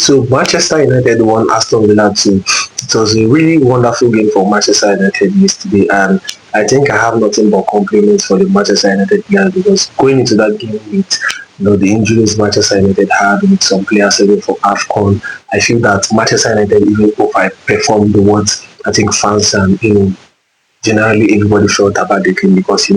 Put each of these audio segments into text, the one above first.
So Manchester United won Aston Villa 2. It was a really wonderful game for Manchester United yesterday, and I think I have nothing but compliments for the Manchester United players because going into that game with the injuries Manchester United had with some players even for AFCON, I feel that Manchester United even overperformed what I think fans and generally everybody felt about the team because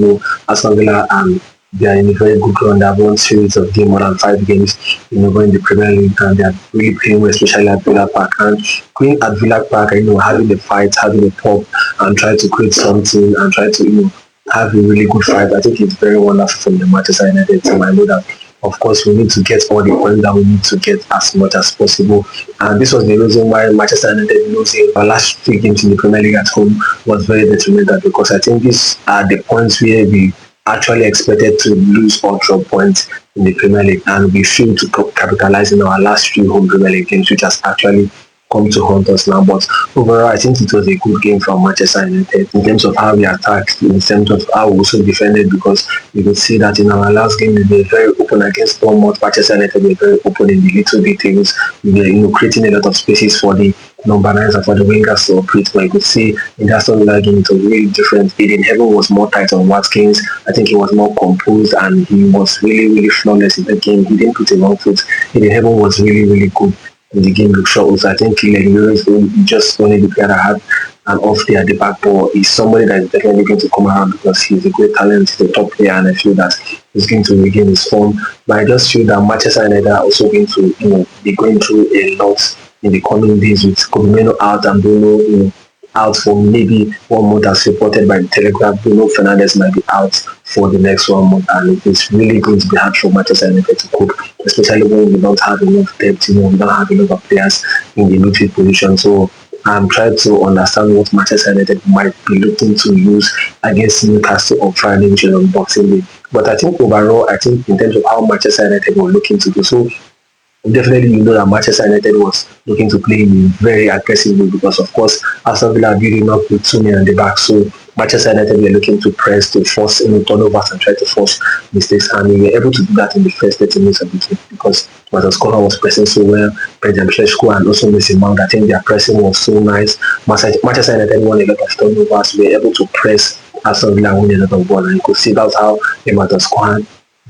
Aston Villa and they are in a very good run. They have won series of game more than 5 games, going the Premier League, and they are really playing well, especially at Villa Park. And going at Villa Park, having the fight, having a pop, and try to create something and try to have a really good fight. I think it's very wonderful from the Manchester United team. I know that of course we need to get all the points that we need to get as much as possible, and this was the reason why Manchester United losing our last 3 games in the Premier League at home was very detrimental, because I think these are the points where we actually expected to lose or drop points in the Premier League, and we failed to capitalize in our last few home Premier League games, which has actually come to haunt us now. But overall, I think it was a good game from Manchester United in terms of how we attacked, in terms of how we also defended, because you could see that in our last game we were very open against Bournemouth. Manchester United were very open in the little details. We were creating a lot of spaces for the number 9s and for the wingers to operate. But you could see in the Aston Villa game it was really different. Eden Heaven was more tight on Watkins. I think he was more composed and he was really, really flawless in the game. He didn't put a wrong foot. Eden Heaven was really, really good in the game. Look short. I think Lewis just only the player that had an off day at the back, but he's somebody that is definitely going to come around because he's a great talent, he's a top player, and I feel that he's going to regain his form. But I just feel that Manchester United are also going to be going through a lot in the coming days with Cominino out and Bruno out for maybe 1 month, as reported by the Telegraph. Bruno Fernandes might be out for the next 1 month, and it is really going to be hard for Manchester United to cope, especially when we don't have enough depth, we don't have enough of players in the midfield position. So I'm trying to understand what Manchester United might be looking to use against Newcastle on Friday, which is on Boxing Day. But I think overall, I think in terms of how Manchester United were looking to do so, definitely that Manchester United was looking to play in a very aggressive way, because of course Aston Villa are building up with 2 men at the back, so Manchester United were looking to press, to force turnovers and try to force mistakes, and we were able to do that in the first 30 minutes of the game because Martinez was pressing so well. Benjamin Šeško and also Mason Mount, I think their pressing was so nice. Manchester United won a lot of turnovers. We were able to press Aston Villa and win a lot of ball, and you could see that's how the Martinez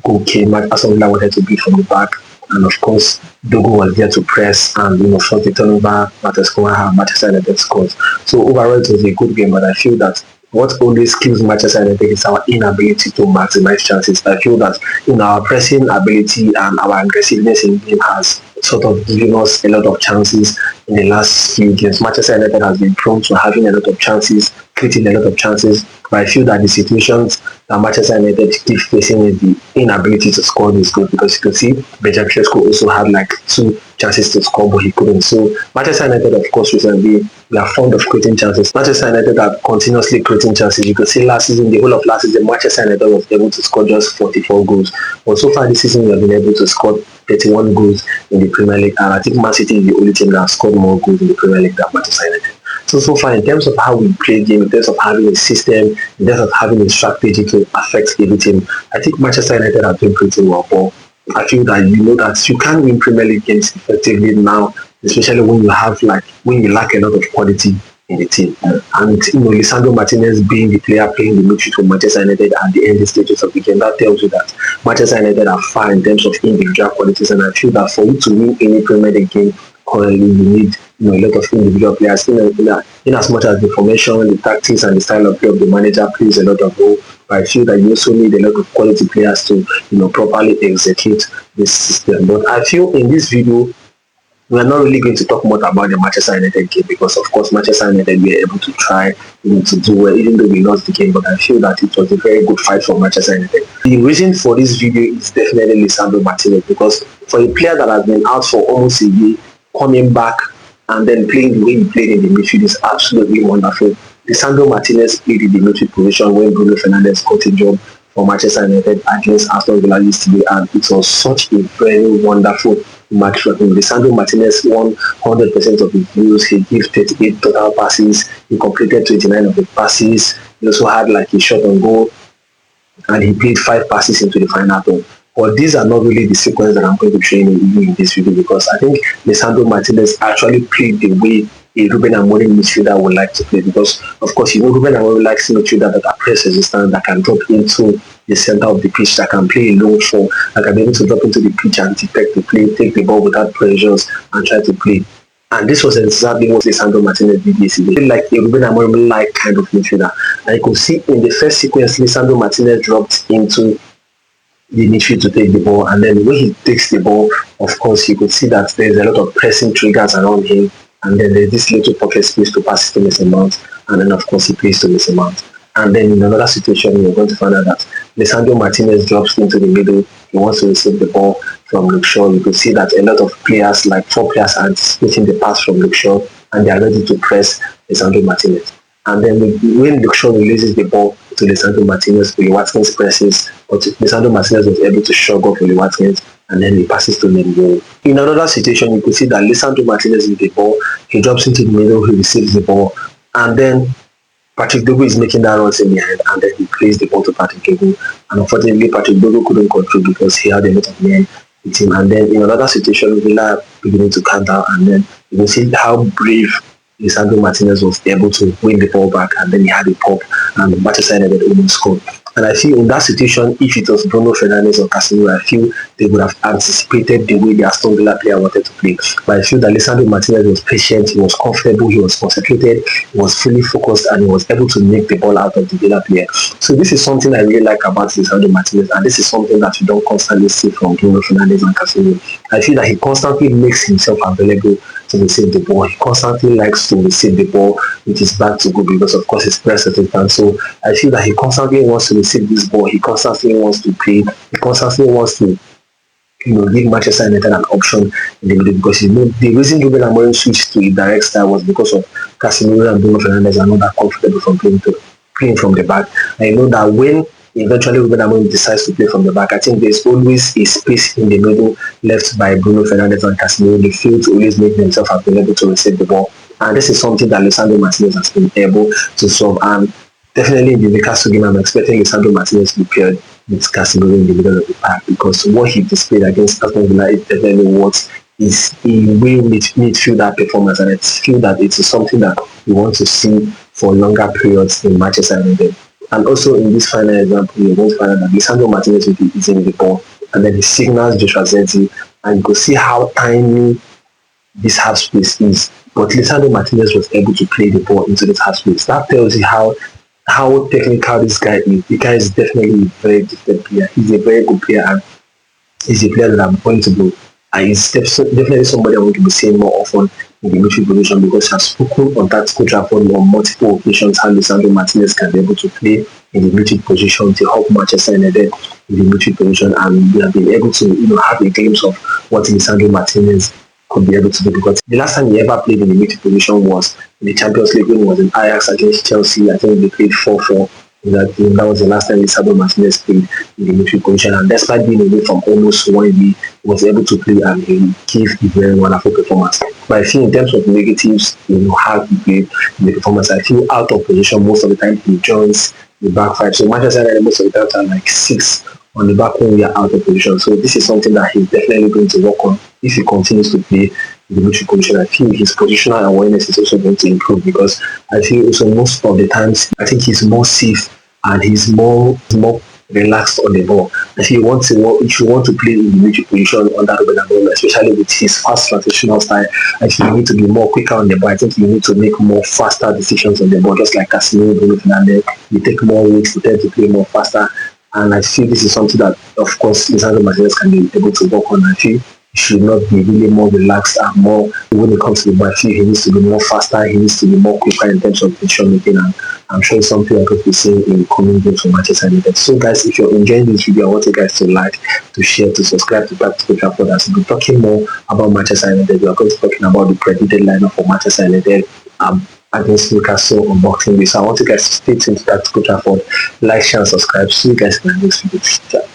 goal came. Aston Villa wanted to beat from the back, and of course Dogo was there to press and front the turnover. Manchester United scores. So overall it was a good game, but I feel that what always kills Manchester United is our inability to maximize chances. I feel that our pressing ability and our aggressiveness in game has sort of given us a lot of chances in the last few games. Manchester United has been prone to having a lot of chances, creating a lot of chances, but I feel that the situations that Manchester United keep facing is the inability to score this goal, because you can see Benjamin Šeško also had like 2 chances to score, but he couldn't. So Manchester United, of course, recently we are fond of creating chances. Manchester United are continuously creating chances. You could see last season, the whole of last season, Manchester United was able to score just 44 goals. But so far this season, we have been able to score 31 goals in the Premier League, and I think Man City is the only team that has scored more goals in the Premier League than Manchester United. So far, in terms of how we play game, in terms of having a system, in terms of having a strategy to affect every team, I think Manchester United are doing pretty well. But I feel that that you can't win Premier League games effectively now, especially when you lack a lot of quality in the team. And Lisandro Martínez being the player playing the midfield for Manchester United at the end stages of the game, that tells you that Manchester United are far in terms of individual qualities. And I feel that for you to win any Premier League game currently, you need a lot of individual players. In as much as the formation, the tactics, and the style of play of the manager plays a lot of role, but I feel that you also need a lot of quality players to properly execute this system. But I feel in this video we are not really going to talk much about the Manchester United game, because of course Manchester United were able to try to do well even though we lost the game, but I feel that it was a very good fight for Manchester United. The reason for this video is definitely Lisandro Martínez, because for a player that has been out for almost a year, coming back and then playing the way he played in the midfield is absolutely wonderful. Lisandro Martínez played in the midfield position when Bruno Fernandes got a job for Manchester United against Aston Villa yesterday, and it was such a very wonderful match for him. Lisandro Martínez won 100% of his views. He gave 38 total passes. He completed 29 of the passes. He also had like a shot on goal, and he played 5 passes into the final goal. But these are not really the sequence that I'm going to be showing you in this video, because I think Lisandro Martinez actually played the way a Ruben Amorim midfielder would like to play, because of course Ruben Amorim likes midfielder that are press resistant, that can drop into the center of the pitch, that can play a low for, that can be able to drop into the pitch and detect the play, take the ball without pressures and try to play. And this was exactly what Lisandro Martinez did yesterday. Like a Ruben Amorim-like kind of midfielder. And you could see in the first sequence, Lisandro Martinez dropped into the midfield to take the ball, and then when he takes the ball, of course, you could see that there's a lot of pressing triggers around him, and then there's this little pocket space to pass to Mason Mount, and then of course he plays to Mason Mount. And then in another situation, you're going to find out that Lisandro Martinez drops into the middle. He wants to receive the ball from Luke Shaw. You could see that a lot of players, like 4 players, are anticipating the pass from Luke Shaw, and they are ready to press Lisandro Martinez. And then when Luke Shaw releases the ball to Lisandro Martinez, Oli Watkins presses, but Lisandro Martinez was able to shrug off Oli Watkins, and then he passes to Mendy. In another situation, you could see that Lisandro Martinez with the ball, he drops into the middle, he receives the ball, and then Patrick Dogo is making that runs in the end, and then he plays the ball to Patrick Dogo. And unfortunately, Patrick Dogo couldn't control because he had a lot of men with him. And then in another situation, Villa beginning to counter, and then you can see how brave Lisandro Martinez was able to win the ball back, and then he had a pop, and Manchester United almost scored. And I feel in that situation, if it was Bruno Fernandes or Casemiro, I feel they would have anticipated the way the Aston Villa player wanted to play. But I feel that Lisandro Martinez was patient, he was comfortable, he was concentrated, he was fully focused, and he was able to make the ball out of the Villa player. So this is something I really like about Lisandro Martinez, and this is something that you don't constantly see from Bruno Fernandes and Casemiro. I feel that he constantly makes himself available to receive the ball. He constantly likes to receive the ball with his back to goal, because of course he's press resistant. So I feel that he constantly wants to receive this ball. He constantly wants to play. He constantly wants to give Manchester United an option in the middle, because the reason Ruben Amorim switched to a direct style was because of Casemiro and Bruno Fernandes are not that comfortable from playing from the back. I know that when eventually Ruben Amorim decides to play from the back, I think there's always a space in the middle left by Bruno Fernandes and Casemiro. They fail to always make themselves available to receive the ball, and this is something that Lisandro Martinez has been able to solve. And definitely in the Newcastle game, I'm expecting Lisandro Martinez to be paired with Casemiro in the middle of the park, because what he displayed against Aston Villa is definitely what is a real midfielder performance, and I feel that it is something that we want to see for longer periods in Manchester United. And also in this final example, you're going to find out that Lisandro Martinez will be eating the ball, and then he signals Joshua Zirkzee, and you can see how tiny this half space is. But Lisandro Martinez was able to play the ball into this half space. That tells you how technical this guy is. The guy is definitely a very gifted player. He's a very good player, and he's a player that I'm going to do. And he's definitely somebody I'm going to be seeing more often in the midfield position, because he has spoken on that Old Trafford on multiple occasions how Lisandro Martinez can be able to play in the midfield position to help Manchester United in the midfield position, and we have been able to have a glimpse of what Lisandro Martinez could be able to do, because the last time he ever played in the midfield position was in the Champions League when he was in Ajax against Chelsea. I think they played 4-4. That was the last time Lisandro Martinez played in the midfield position, and despite being away from almost 1 year, he was able to play and he gave a very wonderful performance. But I feel in terms of negatives, how he played in the performance, I feel out of position most of the time. He joins the back 5. So Manchester United most of the time are like 6 on the back when we are out of position. So this is something that he's definitely going to work on if he continues to play in the midfield position. I feel his positional awareness is also going to improve, because I feel also most of the times I think he's more safe and he's more relaxed on the ball. If you want to play in the midfield position under Ruben Amorim, especially with his fast transitional style, I think you need to be more quicker on the ball. I think you need to make more faster decisions on the ball, just like Casemiro, Bruno Fernandes. You take more risks, you tend to play more faster. And I feel this is something that, of course, Lisandro Martinez can be able to work on. I feel he should not be really more relaxed and more, when it comes to the ball, I feel he needs to be more faster, he needs to be more quicker in terms of decision making, and I'm sure it's something I'm going to be seeing in the coming games for Manchester United. So guys, if you're enjoying this video, I want you guys to like, to share, to subscribe to Back to Trafford, as we'll be talking more about Manchester United. We are going to be talking about the predicted lineup for Manchester United against Newcastle on Boxing Day. So I want you guys to stay tuned to Back to Trafford, like, share, and subscribe. See you guys in the next video.